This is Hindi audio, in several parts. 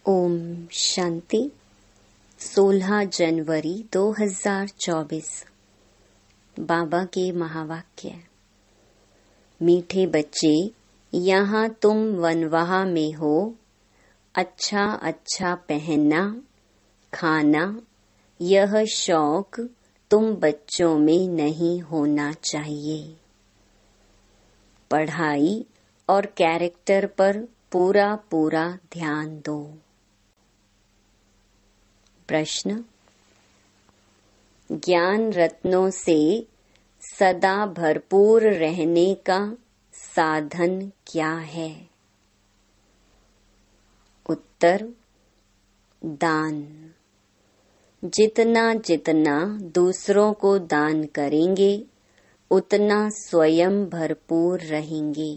ओम शांति। 16 जनवरी 2024 बाबा के महावाक्य। मीठे बच्चे, यहाँ तुम वनवाह में हो। अच्छा अच्छा पहनना, खाना, यह शौक तुम बच्चों में नहीं होना चाहिए। पढ़ाई और कैरेक्टर पर पूरा पूरा ध्यान दो। प्रश्न। ज्ञान रत्नों से सदा भरपूर रहने का साधन क्या है? उत्तर, दान। जितना जितना दूसरों को दान करेंगे, उतना स्वयं भरपूर रहेंगे।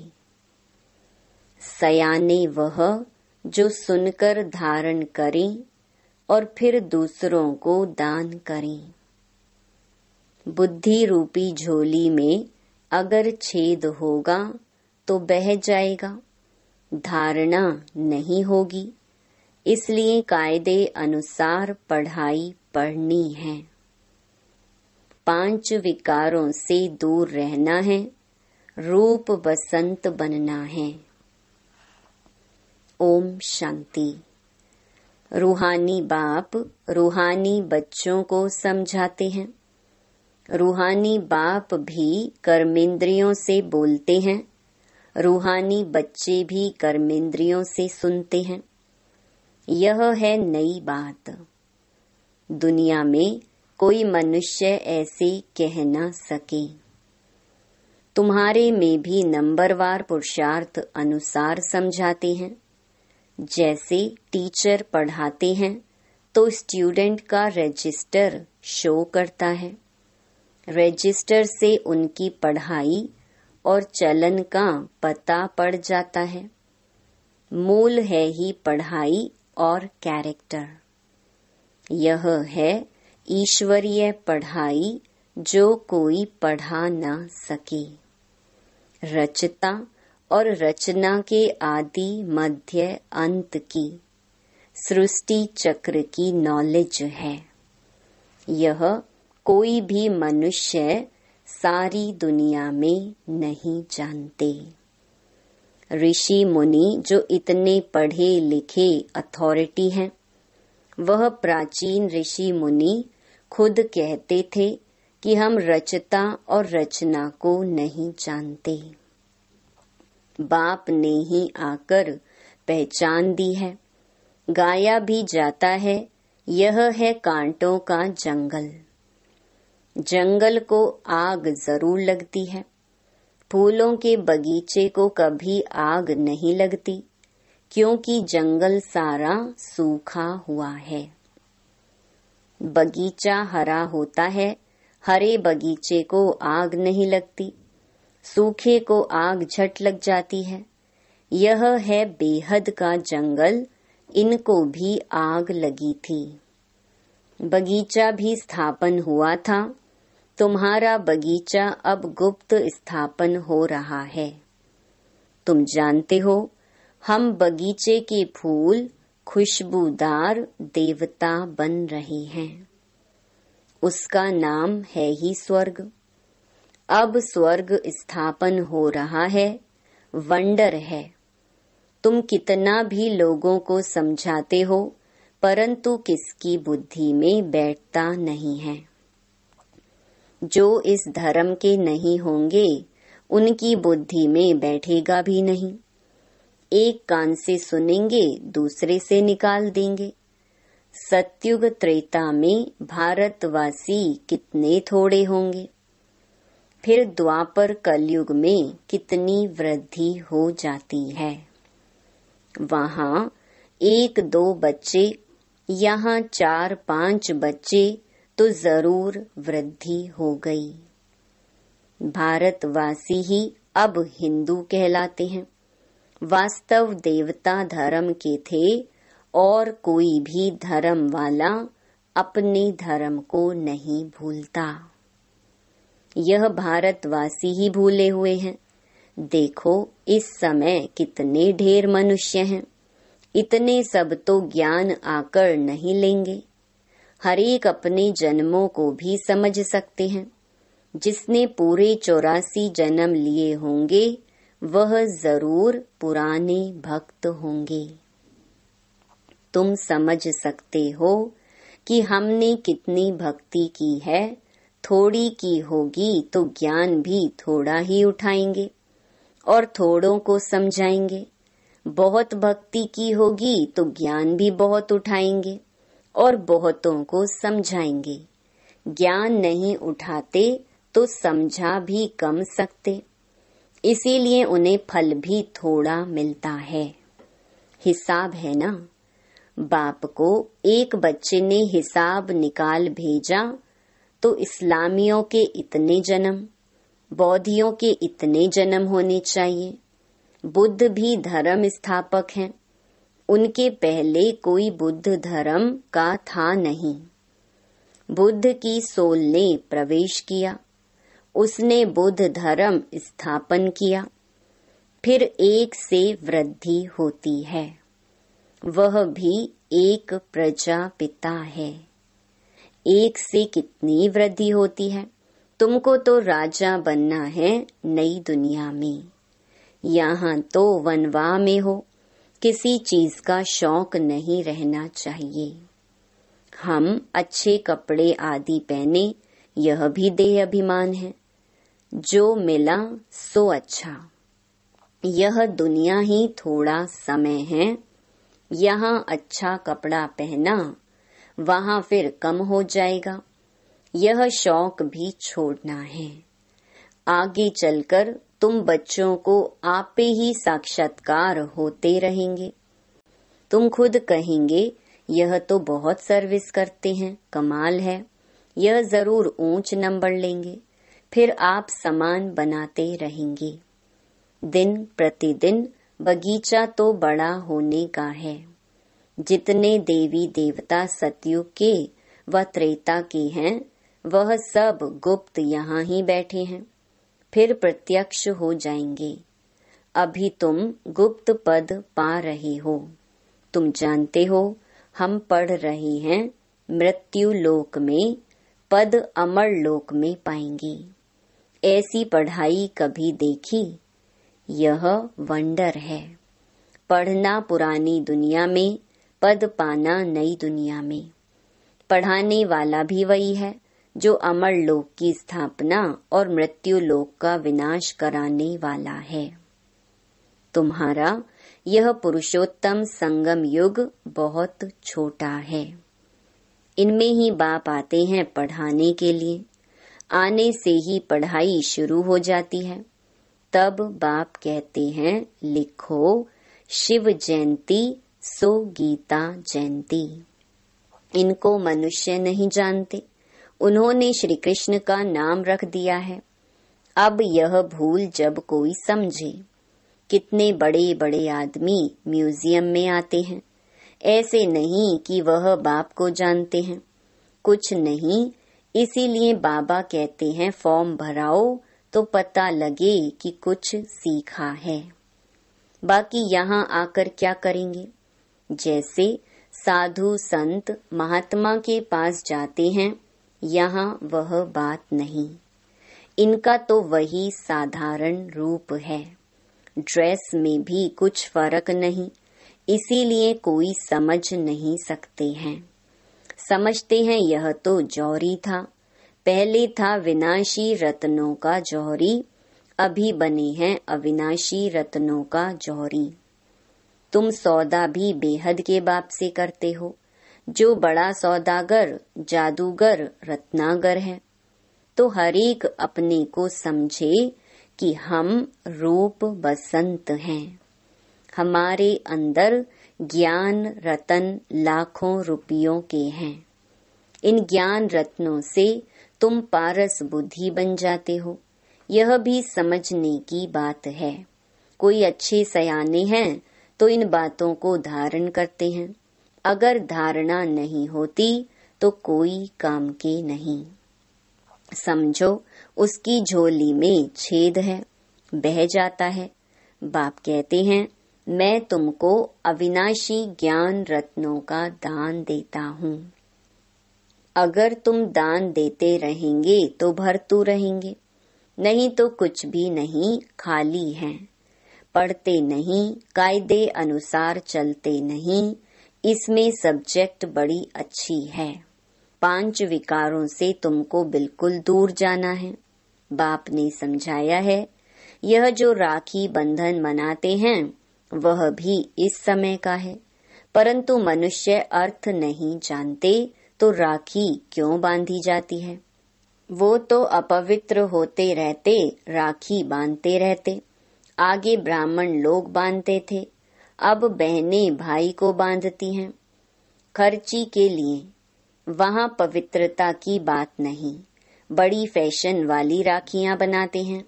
सयाने वह जो सुनकर धारण करें और फिर दूसरों को दान करें। बुद्धि रूपी झोली में अगर छेद होगा तो बह जाएगा, धारणा नहीं होगी। इसलिए कायदे अनुसार पढ़ाई पढ़नी है। 5 विकारों से दूर रहना है, रूप बसंत बनना है। ओम शांति। रूहानी बाप रूहानी बच्चों को समझाते हैं। रूहानी बाप भी कर्मेंद्रियों से बोलते हैं, रूहानी बच्चे भी कर्मेंद्रियों से सुनते हैं। यह है नई बात। दुनिया में कोई मनुष्य ऐसे कह न सके। तुम्हारे में भी नंबरवार पुरुषार्थ अनुसार समझाते हैं। जैसे टीचर पढ़ाते हैं तो स्टूडेंट का रजिस्टर शो करता है। रजिस्टर से उनकी पढ़ाई और चलन का पता पड़ जाता है। मूल है ही पढ़ाई और कैरेक्टर। यह है ईश्वरीय पढ़ाई जो कोई पढ़ा न सके। रचता और रचना के आदि मध्य अंत की सृष्टि चक्र की नॉलेज है। यह कोई भी मनुष्य सारी दुनिया में नहीं जानते। ऋषि मुनि जो इतने पढ़े लिखे अथॉरिटी हैं, वह प्राचीन ऋषि मुनि खुद कहते थे कि हम रचता और रचना को नहीं जानते। बाप ने ही आकर पहचान दी है। गाया भी जाता है, यह है कांटों का जंगल। जंगल को आग जरूर लगती है। फूलों के बगीचे को कभी आग नहीं लगती, क्योंकि जंगल सारा सूखा हुआ है। बगीचा हरा होता है, हरे बगीचे को आग नहीं लगती, सूखे को आग झट लग जाती है। यह है बेहद का जंगल, इनको भी आग लगी थी। बगीचा भी स्थापन हुआ था। तुम्हारा बगीचा अब गुप्त स्थापन हो रहा है। तुम जानते हो, हम बगीचे के फूल खुशबूदार देवता बन रहे हैं। उसका नाम है ही स्वर्ग। अब स्वर्ग स्थापन हो रहा है, वंडर है। तुम कितना भी लोगों को समझाते हो, परंतु किसकी बुद्धि में बैठता नहीं है। जो इस धर्म के नहीं होंगे, उनकी बुद्धि में बैठेगा भी नहीं। एक कान से सुनेंगे, दूसरे से निकाल देंगे। सतयुग त्रेता में भारतवासी कितने थोड़े होंगे। फिर द्वापर कलयुग में कितनी वृद्धि हो जाती है। वहाँ 1-2 बच्चे, यहाँ 4-5 बच्चे, तो जरूर वृद्धि हो गई। भारतवासी ही अब हिंदू कहलाते हैं। वास्तव देवता धर्म के थे, और कोई भी धर्म वाला अपने धर्म को नहीं भूलता। यह भारतवासी ही भूले हुए हैं। देखो इस समय कितने ढेर मनुष्य हैं, इतने सब तो ज्ञान आकर नहीं लेंगे। हर एक अपने जन्मों को भी समझ सकते हैं। जिसने पूरे 84 जन्म लिए होंगे वह जरूर पुराने भक्त होंगे। तुम समझ सकते हो कि हमने कितनी भक्ति की है। थोड़ी की होगी तो ज्ञान भी थोड़ा ही उठाएंगे और थोड़ों को समझाएंगे। बहुत भक्ति की होगी तो ज्ञान भी बहुत उठाएंगे और बहुतों को समझाएंगे। ज्ञान नहीं उठाते तो समझा भी कम सकते, इसीलिए उन्हें फल भी थोड़ा मिलता है। हिसाब है ना। बाप को एक बच्चे ने हिसाब निकाल भेजा तो इस्लामियों के इतने जन्म, बौद्धियों के इतने जन्म होने चाहिए। बुद्ध भी धर्म स्थापक हैं। उनके पहले कोई बुद्ध धर्म का था नहीं। बुद्ध की सोल ने प्रवेश किया, उसने बुद्ध धर्म स्थापन किया। फिर एक से वृद्धि होती है, वह भी एक प्रजापिता है। एक से कितनी वृद्धि होती है। तुमको तो राजा बनना है नई दुनिया में। यहाँ तो वनवाह में हो, किसी चीज का शौक नहीं रहना चाहिए। हम अच्छे कपड़े आदि पहने, यह भी देह अभिमान है। जो मिला सो अच्छा। यह दुनिया ही थोड़ा समय है। यहाँ अच्छा कपड़ा पहना, वहाँ फिर कम हो जाएगा। यह शौक भी छोड़ना है। आगे चलकर तुम बच्चों को आपे ही साक्षात्कार होते रहेंगे। तुम खुद कहेंगे यह तो बहुत सर्विस करते हैं, कमाल है, यह जरूर ऊंच नंबर लेंगे। फिर आप सामान बनाते रहेंगे। दिन प्रतिदिन बगीचा तो बड़ा होने का है। जितने देवी देवता सतयुग के व त्रेता के हैं, वह सब गुप्त यहाँ ही बैठे हैं, फिर प्रत्यक्ष हो जाएंगे। अभी तुम गुप्त पद पा रहे हो। तुम जानते हो हम पढ़ रहे हैं मृत्यु लोक में, पद अमर लोक में पाएंगे। ऐसी पढ़ाई कभी देखी? यह वंडर है। पढ़ना पुरानी दुनिया में, पद पाना नई दुनिया में। पढ़ाने वाला भी वही है जो अमर लोक की स्थापना और मृत्यु लोक का विनाश कराने वाला है। तुम्हारा यह पुरुषोत्तम संगम युग बहुत छोटा है। इनमें ही बाप आते हैं पढ़ाने के लिए। आने से ही पढ़ाई शुरू हो जाती है। तब बाप कहते हैं लिखो शिव जयंती सो गीता जयंती। इनको मनुष्य नहीं जानते, उन्होंने श्री कृष्ण का नाम रख दिया है। अब यह भूल जब कोई समझे। कितने बड़े बड़े आदमी म्यूजियम में आते हैं, ऐसे नहीं कि वह बाप को जानते हैं, कुछ नहीं। इसीलिए बाबा कहते हैं फॉर्म भराओ तो पता लगे कि कुछ सीखा है। बाकी यहाँ आकर क्या करेंगे? जैसे साधु संत महात्मा के पास जाते हैं, यहाँ वह बात नहीं। इनका तो वही साधारण रूप है। ड्रेस में भी कुछ फर्क नहीं, इसीलिए कोई समझ नहीं सकते हैं। समझते हैं यह तो जौहरी था, पहले था विनाशी रत्नों का जौहरी, अभी बने हैं अविनाशी रत्नों का जौहरी। तुम सौदा भी बेहद के बाप से करते हो। जो बड़ा सौदागर जादूगर रत्नागर है, तो हर एक अपने को समझे कि हम रूप बसंत हैं। हमारे अंदर ज्ञान रतन लाखों रुपयों के हैं। इन ज्ञान रत्नों से तुम पारस बुद्धि बन जाते हो। यह भी समझने की बात है। कोई अच्छे सयाने हैं तो इन बातों को धारण करते हैं। अगर धारणा नहीं होती तो कोई काम के नहीं। समझो उसकी झोली में छेद है, बह जाता है। बाप कहते हैं मैं तुमको अविनाशी ज्ञान रत्नों का दान देता हूँ। अगर तुम दान देते रहेंगे तो भरतू रहेंगे, नहीं तो कुछ भी नहीं, खाली हैं। पढ़ते नहीं, कायदे अनुसार चलते नहीं, इसमें सब्जेक्ट बड़ी अच्छी है। 5 विकारों से तुमको बिल्कुल दूर जाना है। बाप ने समझाया है, यह जो राखी बंधन मनाते हैं वह भी इस समय का है, परंतु मनुष्य अर्थ नहीं जानते तो राखी क्यों बांधी जाती है। वो तो अपवित्र होते रहते राखी बांधते रहते। आगे ब्राह्मण लोग बांधते थे, अब बहनें भाई को बांधती हैं खर्ची के लिए। वहाँ पवित्रता की बात नहीं, बड़ी फैशन वाली राखियां बनाते हैं।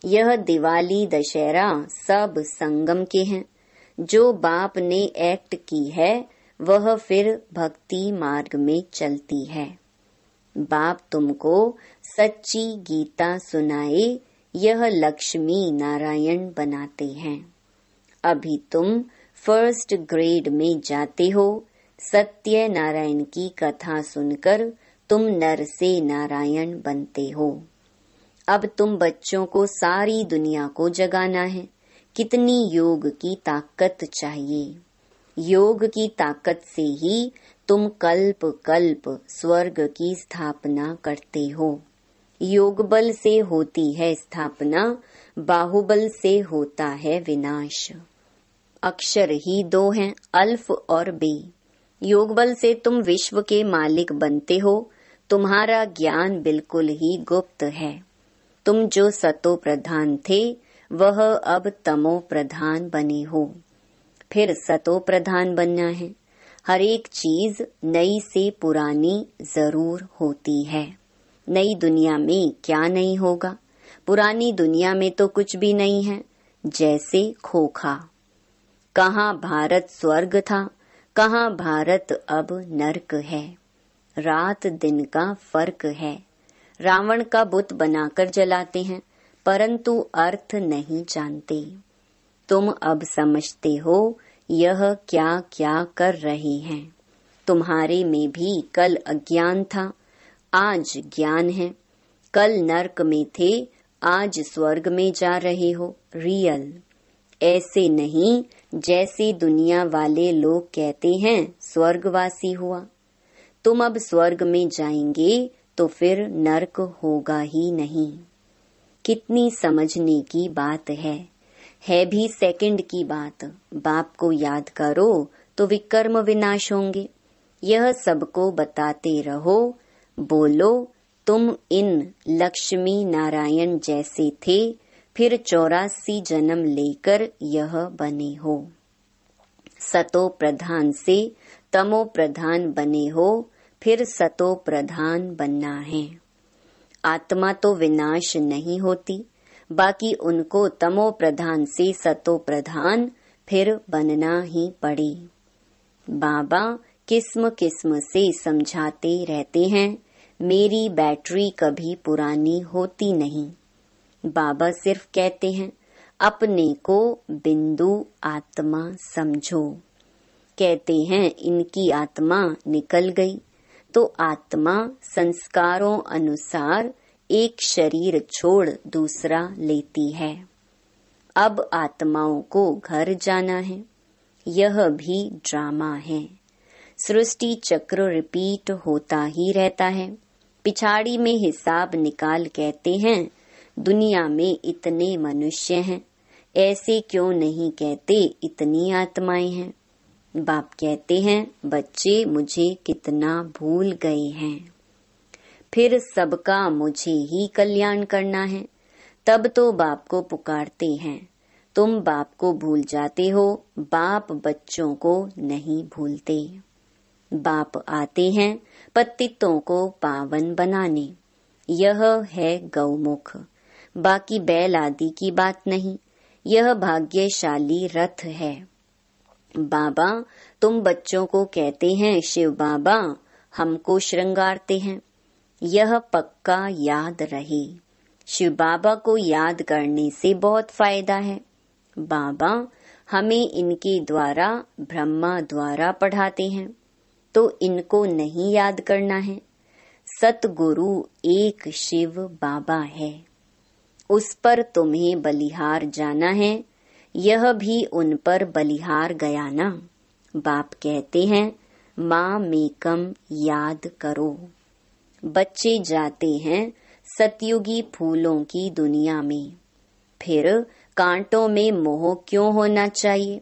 यह दिवाली दशहरा सब संगम के हैं। जो बाप ने एक्ट की है वह फिर भक्ति मार्ग में चलती है। बाप तुमको सच्ची गीता सुनाए, यह लक्ष्मी नारायण बनाते हैं। अभी तुम फर्स्ट ग्रेड में जाते हो। सत्य नारायण की कथा सुनकर तुम नर से नारायण बनते हो। अब तुम बच्चों को सारी दुनिया को जगाना है। कितनी योग की ताकत चाहिए। योग की ताकत से ही तुम कल्प कल्प स्वर्ग की स्थापना करते हो। योग बल से होती है स्थापना, बाहुबल से होता है विनाश। अक्षर ही 2 हैं, अल्फ और बे। योग बल से तुम विश्व के मालिक बनते हो। तुम्हारा ज्ञान बिल्कुल ही गुप्त है। तुम जो सतो प्रधान थे वह अब तमो प्रधान बने हो, फिर सतो प्रधान बनना है। हर एक चीज नई से पुरानी जरूर होती है। नई दुनिया में क्या नहीं होगा, पुरानी दुनिया में तो कुछ भी नहीं है। जैसे खोखा, कहाँ भारत स्वर्ग था, कहाँ भारत अब नर्क है। रात दिन का फर्क है। रावण का बुत बनाकर जलाते हैं, परंतु अर्थ नहीं जानते। तुम अब समझते हो यह क्या क्या कर रहे हैं। तुम्हारे में भी कल अज्ञान था, आज ज्ञान है। कल नरक में थे, आज स्वर्ग में जा रहे हो। रियल ऐसे नहीं जैसे दुनिया वाले लोग कहते हैं स्वर्गवासी हुआ। तुम अब स्वर्ग में जाएंगे तो फिर नरक होगा ही नहीं। कितनी समझने की बात है भी सेकंड की बात। बाप को याद करो तो विकर्म विनाश होंगे। यह सबको बताते रहो। बोलो तुम इन लक्ष्मी नारायण जैसे थे, फिर 84 जन्म लेकर यह बने हो। सतो प्रधान से तमो प्रधान बने हो, फिर सतो प्रधान बनना है। आत्मा तो विनाश नहीं होती, बाकी उनको तमो प्रधान से सतो प्रधान फिर बनना ही पड़े। बाबा किस्म किस्म से समझाते रहते हैं, मेरी बैटरी कभी पुरानी होती नहीं। बाबा सिर्फ कहते हैं अपने को बिंदु आत्मा समझो। कहते हैं इनकी आत्मा निकल गई, तो आत्मा संस्कारों अनुसार एक शरीर छोड़ दूसरा लेती है। अब आत्माओं को घर जाना है। यह भी ड्रामा है। सृष्टि चक्र रिपीट होता ही रहता है। पिछाड़ी में हिसाब निकाल कहते हैं दुनिया में इतने मनुष्य हैं, ऐसे क्यों नहीं कहते इतनी आत्माएं हैं। बाप कहते हैं बच्चे मुझे कितना भूल गए हैं। फिर सबका मुझे ही कल्याण करना है, तब तो बाप को पुकारते हैं। तुम बाप को भूल जाते हो, बाप बच्चों को नहीं भूलते। बाप आते हैं पतितों को पावन बनाने। यह है गौमुख, बाकी बैल आदि की बात नहीं। यह भाग्यशाली रथ है। बाबा तुम बच्चों को कहते हैं शिव बाबा हमको श्रृंगारते हैं। यह पक्का याद रहे। शिव बाबा को याद करने से बहुत फायदा है। बाबा हमें इनके द्वारा ब्रह्मा द्वारा पढ़ाते हैं, तो इनको नहीं याद करना है। सतगुरु एक शिव बाबा है, उस पर तुम्हें बलिहार जाना है। यह भी उन पर बलिहार गया ना। बाप कहते हैं माँ मेकम याद करो। बच्चे जाते हैं सतयुगी फूलों की दुनिया में, फिर कांटों में मोह क्यों होना चाहिए।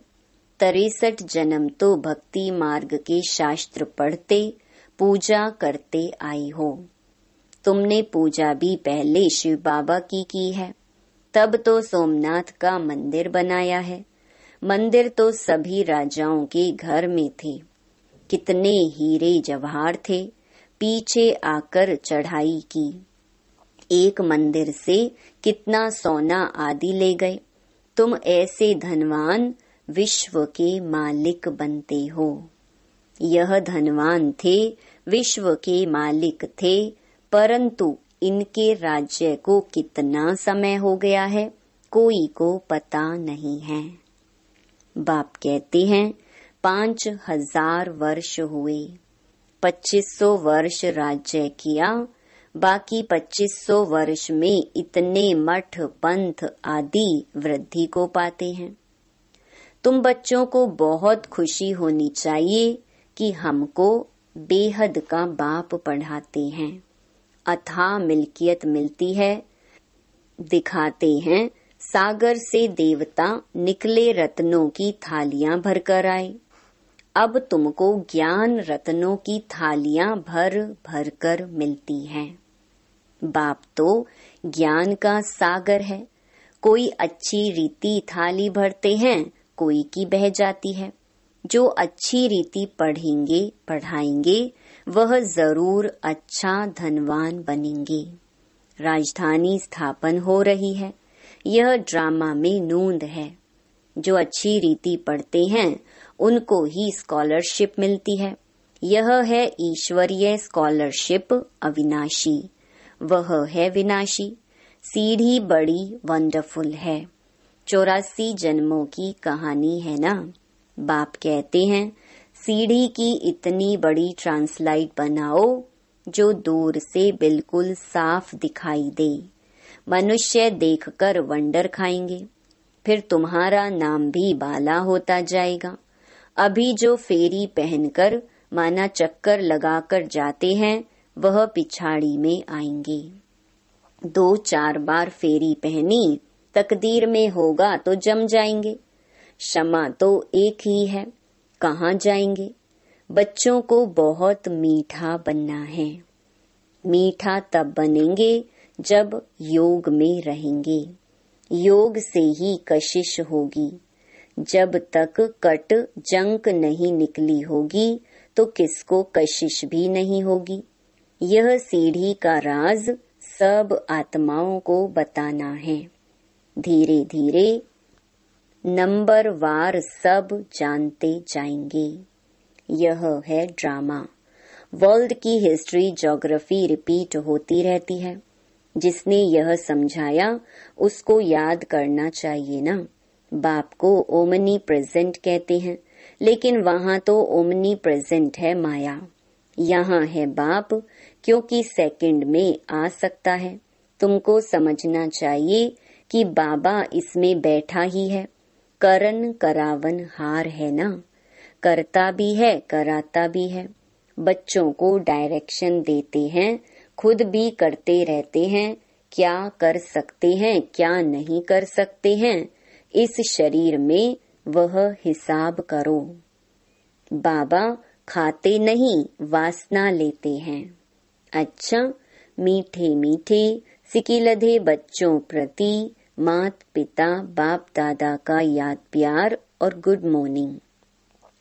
63 जन्म तो भक्ति मार्ग के शास्त्र पढ़ते पूजा करते आई हो। तुमने पूजा भी पहले शिव बाबा की है, तब तो सोमनाथ का मंदिर बनाया है। मंदिर तो सभी राजाओं के घर में थे। कितने हीरे जवाहर थे, पीछे आकर चढ़ाई की। एक मंदिर से कितना सोना आदि ले गए। तुम ऐसे धनवान विश्व के मालिक बनते हो। यह धनवान थे, विश्व के मालिक थे, परंतु इनके राज्य को कितना समय हो गया है, कोई को पता नहीं है। बाप कहते हैं 5000 वर्ष हुए, 2500 वर्ष राज्य किया, बाकी 2500 वर्ष में इतने मठ पंथ आदि वृद्धि को पाते हैं। तुम बच्चों को बहुत खुशी होनी चाहिए कि हमको बेहद का बाप पढ़ाते हैं। अथाह मिल्कियत मिलती है। दिखाते हैं सागर से देवता निकले रत्नों की थालियां भरकर आए। अब तुमको ज्ञान रत्नों की थालियां भर भर कर मिलती हैं। बाप तो ज्ञान का सागर है। कोई अच्छी रीति थाली भरते हैं, कोई की बह जाती है। जो अच्छी रीति पढ़ेंगे पढ़ाएंगे वह जरूर अच्छा धनवान बनेंगे। राजधानी स्थापन हो रही है। यह ड्रामा में नूंद है। जो अच्छी रीति पढ़ते हैं उनको ही स्कॉलरशिप मिलती है। यह है ईश्वरीय स्कॉलरशिप अविनाशी, वह है विनाशी। सीढ़ी बड़ी वंडरफुल है। 84 जन्मों की कहानी है ना। बाप कहते हैं सीढ़ी की इतनी बड़ी ट्रांसलाइट बनाओ जो दूर से बिल्कुल साफ दिखाई दे। मनुष्य देखकर वंडर खाएंगे। फिर तुम्हारा नाम भी बाला होता जाएगा। अभी जो फेरी पहनकर माना चक्कर लगाकर जाते हैं वह पिछाड़ी में आएंगे। 2-4 बार फेरी पहनी, तकदीर में होगा तो जम जाएंगे। क्षमा तो एक ही है, कहाँ जाएंगे। बच्चों को बहुत मीठा बनना है। मीठा तब बनेंगे जब योग में रहेंगे। योग से ही कशिश होगी। जब तक कट जंक नहीं निकली होगी तो किसको कशिश भी नहीं होगी। यह सीढ़ी का राज सब आत्माओं को बताना है। धीरे धीरे नंबरवार सब जानते जाएंगे। यह है ड्रामा। वर्ल्ड की हिस्ट्री ज्योग्राफी रिपीट होती रहती है। जिसने यह समझाया उसको याद करना चाहिए ना। बाप को ओमनी प्रेजेंट कहते हैं, लेकिन वहाँ तो ओमनी प्रेजेंट है माया। यहाँ है बाप, क्योंकि सेकंड में आ सकता है। तुमको समझना चाहिए कि बाबा इसमें बैठा ही है। करन करावन हार है ना। करता भी है, कराता भी है। बच्चों को डायरेक्शन देते हैं, खुद भी करते रहते हैं। क्या कर सकते हैं, क्या नहीं कर सकते हैं, इस शरीर में वह हिसाब करो। बाबा खाते नहीं, वासना लेते हैं। अच्छा, मीठे मीठे सिकिलधे बच्चों प्रति मात पिता बाप दादा का याद प्यार और गुड मॉर्निंग।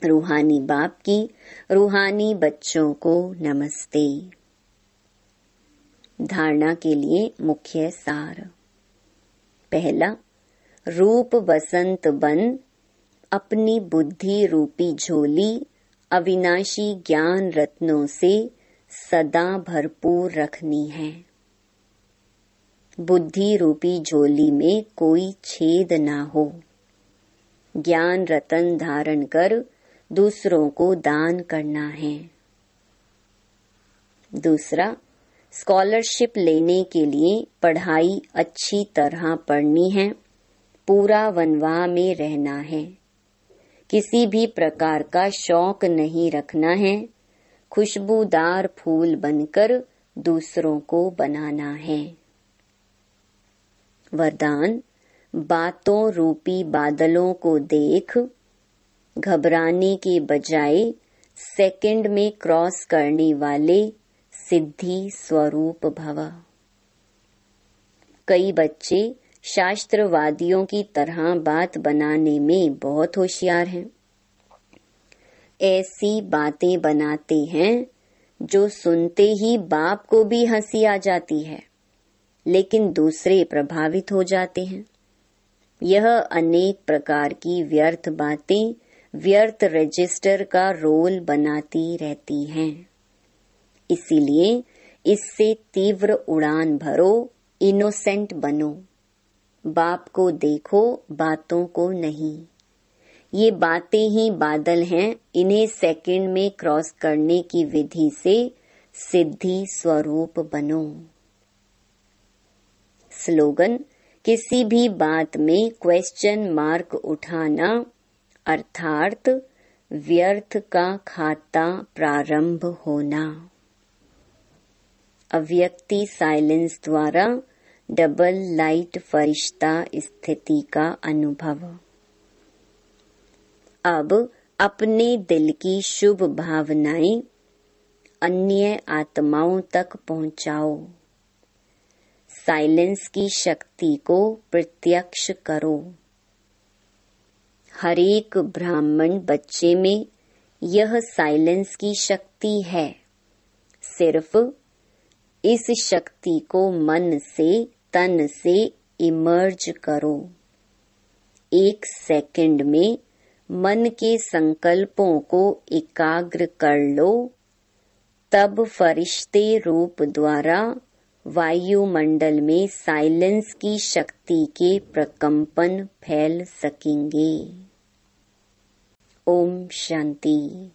रूहानी बाप की रूहानी बच्चों को नमस्ते। धारणा के लिए मुख्य सार। पहला, रूप बसंत बन अपनी बुद्धि रूपी झोली अविनाशी ज्ञान रत्नों से सदा भरपूर रखनी है। बुद्धि रूपी झोली में कोई छेद ना हो। ज्ञान रतन धारण कर दूसरों को दान करना है। दूसरा, स्कॉलरशिप लेने के लिए पढ़ाई अच्छी तरह पढ़नी है, पूरा वनवाह में रहना है, किसी भी प्रकार का शौक नहीं रखना है, खुशबूदार फूल बनकर दूसरों को बनाना है। वरदान, बातों रूपी बादलों को देख घबराने के बजाय सेकंड में क्रॉस करने वाले सिद्धि स्वरूप भव। कई बच्चे शास्त्रवादियों की तरह बात बनाने में बहुत होशियार हैं। ऐसी बातें बनाते हैं जो सुनते ही बाप को भी हंसी आ जाती है, लेकिन दूसरे प्रभावित हो जाते हैं। यह अनेक प्रकार की व्यर्थ बातें व्यर्थ रजिस्टर का रोल बनाती रहती हैं। इसीलिए इससे तीव्र उड़ान भरो, इनोसेंट बनो। बाप को देखो, बातों को नहीं। ये बातें ही बादल हैं, इन्हें सेकंड में क्रॉस करने की विधि से सिद्धि स्वरूप बनो। स्लोगन, किसी भी बात में क्वेश्चन मार्क उठाना अर्थात व्यर्थ का खाता प्रारंभ होना। अव्यक्ति साइलेंस द्वारा डबल लाइट फरिश्ता स्थिति का अनुभव। अब अपने दिल की शुभ भावनाएं अन्य आत्माओं तक पहुंचाओ। साइलेंस की शक्ति को प्रत्यक्ष करो। हरेक ब्राह्मण बच्चे में यह साइलेंस की शक्ति है। सिर्फ इस शक्ति को मन से तन से इमर्ज करो। 1 सेकंड में मन के संकल्पों को एकाग्र कर लो, तब फरिश्ते रूप द्वारा वायुमंडल में साइलेंस की शक्ति के प्रकंपन फैल सकेंगे। ओम शांति।